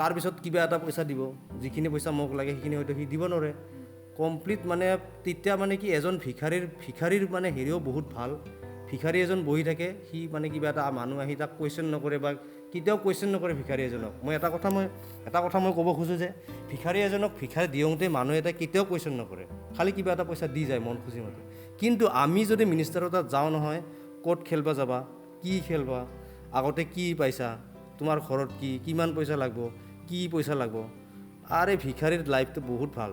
Speaker 3: তাৰপিছত কিবা এটা পইচা দিব, যিখিনি পইচা মোক লাগে সেইখিনি হয়তো সি দিব নোৱাৰে কমপ্লিট। মানে তেতিয়া মানে কি, এজন ভিখাৰীৰ মানে হেৰিও বহুত ভাল। ভিখাৰী এজন বহি থাকে, সি মানে কিবা এটা মানুহ আহি তাক কুৱেশ্যন নকৰে, বা কেতিয়াও কুৱেশ্যন নকৰে ভিখাৰী এজনক। এটা কথা মই ক'ব খোজোঁ যে ভিখাৰী এজনক ভিক্ষা দিওঁতে মানুহ এটা কেতিয়াও কুৱেশ্যন নকৰে, খালি কিবা এটা পইচা দি যায় মন খুচি মতে। কিন্তু আমি যদি মিনিষ্টাৰৰ তাত যাওঁ নহয়, ক'ত খেলিব যাবা, কি খেলিবা, আগতে কি পাইছা, তোমাৰ ঘৰত কিমান পইচা লাগিব, কি পইচা লাগিব, আৰে ভিখাৰীৰ লাইফটো বহুত ভাল।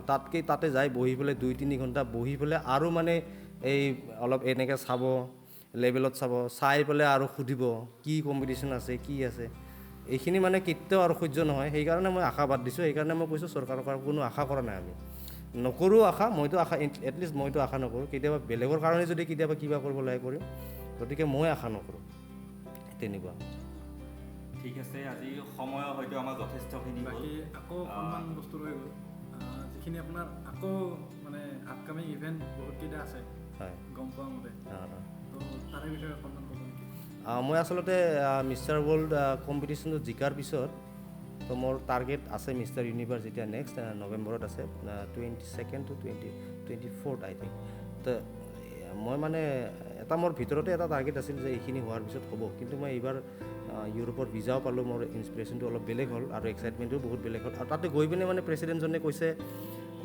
Speaker 3: তাতে যাই বহি পেলাই 2-3 ঘণ্টা বহি পেলাই আৰু মানে এই অলপ এনেকৈ চাব, লেভেলত চাই পেলাই আৰু সুধিব কি কম্পিটিশ্যন আছে, কি আছে।
Speaker 2: এইখিনি মানে কেতিয়াও আৰু সহ্য নহয়, সেইকাৰণে মই আশা বাদ দিছোঁ। সেইকাৰণে মই কৈছোঁ চৰকাৰৰ পৰা কোনো আশা কৰা নাই আমি, নকৰোঁ আশা, মইতো আশা এটলিষ্ট মইতো আশা নকৰোঁ। কেতিয়াবা বেলেগৰ কাৰণে যদি কেতিয়াবা কিবা কৰিব লাগে কৰিম, গতিকে মই আশা নকৰোঁ তেনেকুৱা।
Speaker 1: ঠিক আছে, আজি সময় হয়তো আমাৰ যথেষ্টখিনি হ'ল।
Speaker 3: বাকী আকৌ অকণমান বস্তু ৰৈ গ'ল, যিখিনি আপোনাৰ আকৌ মানে আপকামিং ইভেণ্ট বহুতকেইটা আছে
Speaker 2: হয়,
Speaker 3: গম পোৱা মতে, তো তাৰে বিষয়ে অকণমান ক'ব নেকি?
Speaker 2: মই আচলতে মিষ্টাৰ ৱৰ্ল্ড কম্পিটিশ্যনটো জিকাৰ পিছত তো মোৰ টাৰ্গেট আছে মিষ্টাৰ ইউনিভাৰ্ছ যেতিয়া নেক্সট নৱেম্বৰত আছে 22nd to 24th I think. তো মই মানে এটা মোৰ ভিতৰতে এটা টাৰ্গেট আছিল যে এইখিনি হোৱাৰ পিছত হ'ব, কিন্তু মই এইবাৰ ইউৰোপৰ ভিজাও পালোঁ, মোৰ ইনস্পিৰেশ্যনটো অলপ বেলেগ হ'ল আৰু এক্সাইটমেণ্টো বহুত বেলেগ হ'ল। আৰু তাতে গৈ পিনে মানে প্ৰেচিডেণ্টজনে কৈছে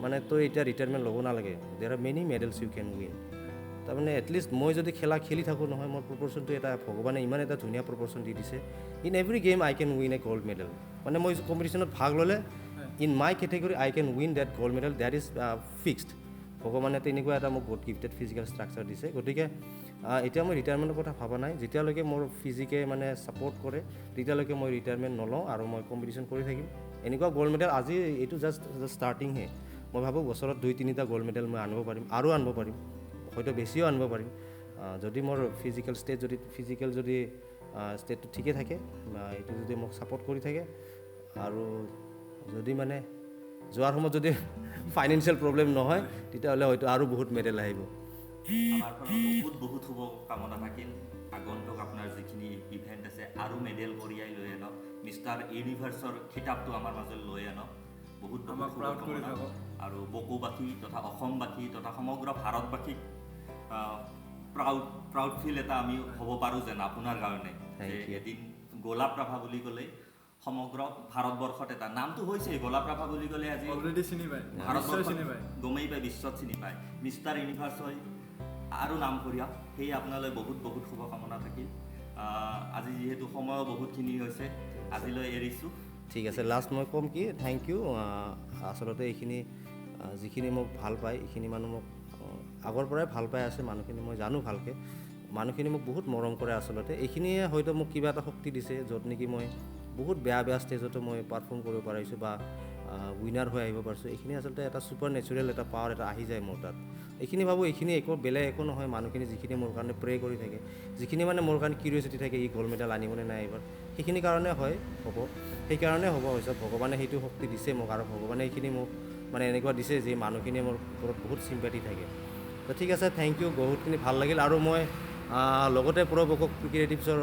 Speaker 2: মানে তই এতিয়া ৰিটায়াৰমেণ্ট ল'ব নালাগে, দেৰ আৰ মেনি মেডেলছ ইউ কেন উইন। তাৰমানে এটলিষ্ট মই যদি খেলি থাকোঁ নহয়, মোৰ প্ৰপৰ্চনটো এটা ভগৱানে ইমান এটা ধুনীয়া প্ৰপৰ্চন দি দিছে, in every game I can win a gold medal. মানে মই কম্পিটিশ্যনত ভাগ ল'লে in my category I can win that gold medal, that is fixed. ভগৱানে তেনেকুৱা এটা মোক গড গিফটেড ফিজিকেল ষ্ট্ৰাকচাৰ দিছে। গতিকে এতিয়া মই ৰিটায়াৰমেণ্টৰ কথা ভবা নাই, যেতিয়ালৈকে মোৰ ফিজিকে মানে ছাপৰ্ট কৰে তেতিয়ালৈকে মই ৰিটায়াৰমেণ্ট নলওঁ আৰু মই কম্পিটিশ্যন কৰি থাকিম। এনেকুৱা গ'ল্ড মেডেল আজি এইটো জাষ্ট ষ্টাৰ্টিংহে, মই ভাবোঁ বছৰত 2-3টা গ'ল্ড মেডেল মই আনিব পাৰিম, আৰু আনিব পাৰিম, হয়তো বেছিও আনিব পাৰিম, যদি মোৰ ফিজিকেল যদি ষ্টেটটো ঠিকে থাকে, এইটো যদি মোক ছাপৰ্ট কৰি থাকে, আৰু যদি মানে যোৱাৰ সময়ত যদি ফাইনেন্সিয়েল প্ৰব্লেম নহয় তেতিয়াহ'লে হয়তো আৰু বহুত মেডেল আহিব।
Speaker 1: আমাৰ পৰা বহুত শুভকামনা থাকিল। আগন্তুক আপোনাৰ যিখিনি ইভেণ্ট আছে আৰু মেডেল কঢ়িয়াই লৈ আনক, মিষ্টাৰ ইউনিভাৰ্ছৰ খিতাপটো আমাৰ মাজত লৈ আনক। বহুত শুভকামনা। আৰু বকোবাসী তথা অসমবাসী তথা সমগ্ৰ ভাৰতবাসীক প্ৰাউড ফিল এটা আমি হ'ব পাৰোঁ যেন আপোনাৰ কাৰণে, যে এদিন গোলাপ ৰাভা বুলি ক'লে সমগ্ৰ ভাৰতবৰ্ষত এটা নামটো হৈছে, গোলাপ ৰাভা বুলি ক'লে আজি
Speaker 3: অলৰেডি চিনি পায়,
Speaker 1: ভাৰতবৰ্ষত গমেই পায়, বিশ্বত চিনি পায়। মিষ্টাৰ ইউনিভাৰ্ছ হয় আৰু নাম কঢ়িয়াওক, সেয়ে আপোনালৈ বহুত শুভকামনা থাকিল। আজি যিহেতু সময়ো বহুতখিনি হৈছে, আজিলৈ এৰিছোঁ।
Speaker 2: ঠিক আছে, লাষ্ট মই ক'ম কি থেংক ইউ। আচলতে এইখিনি যিখিনি মোক ভাল পায়, এইখিনি মানুহ মোক আগৰ পৰাই ভাল পাই আছে মানুহখিনি, মই জানো ভালকৈ, মানুহখিনি মোক বহুত মৰম কৰে। আচলতে এইখিনিয়ে হয়তো মোক কিবা এটা শক্তি দিছে, য'ত নেকি মই বহুত বেয়া ষ্টেজতো মই পাৰফৰ্ম কৰিব পাৰিছোঁ বা উইনাৰ হৈ আহিব পাৰিছোঁ। এইখিনি আচলতে এটা ছুপাৰ নেচাৰেল এটা পাৱাৰ এটা আহি যায় মোৰ তাত। এইখিনি ভাবোঁ এইখিনি বেলেগ একো নহয়, মানুহখিনি যিখিনি মোৰ কাৰণে প্ৰে কৰি থাকে, যিখিনি মানে মোৰ কাৰণে কিউৰিয়চিটি থাকে, ই গ'ল্ড মেডেল আনিবনে নাই এইবাৰ, সেইখিনি কাৰণে সেইকাৰণে হ'ব হৈছে। ভগৱানে সেইটো শক্তি দিছে মোক, আৰু ভগৱানে এইখিনি মোক মানে এনেকুৱা দিছে যে মানুহখিনিয়ে মোৰ ওপৰত বহুত চিম্পেথি থাকে। তো ঠিক আছে, থেংক ইউ, বহুতখিনি ভাল লাগিল। আৰু মই লগতে বকক ক্ৰিয়েটিভছৰ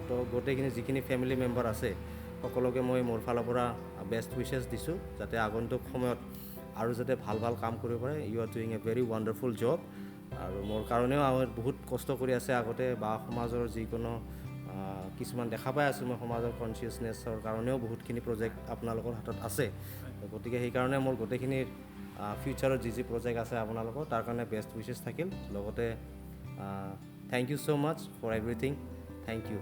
Speaker 2: তো গোটেইখিনি যিখিনি ফেমিলি মেম্বাৰ আছে সকলোকে মই মোৰ ফালৰ পৰা বেষ্ট উইচেছ দিছোঁ, যাতে আগন্তুক সময়ত আৰু যাতে ভাল কাম কৰিব পাৰে। You are doing a very wonderful job. আৰু মোৰ কাৰণেও বহুত কষ্ট কৰি আছে আগতে, বা সমাজৰ যিকোনো কিছুমান দেখা পাই আছোঁ মই, সমাজৰ কনচিয়াছনেছৰ কাৰণেও বহুতখিনি প্ৰজেক্ট আপোনালোকৰ হাতত আছে। গতিকে সেইকাৰণে মোৰ গোটেইখিনি ফিউচাৰত যি প্ৰজেক্ট আছে আপোনালোকৰ, তাৰ কাৰণে বেষ্ট উইচেছ থাকিল। লগতে thank you so' much for everything, thank U.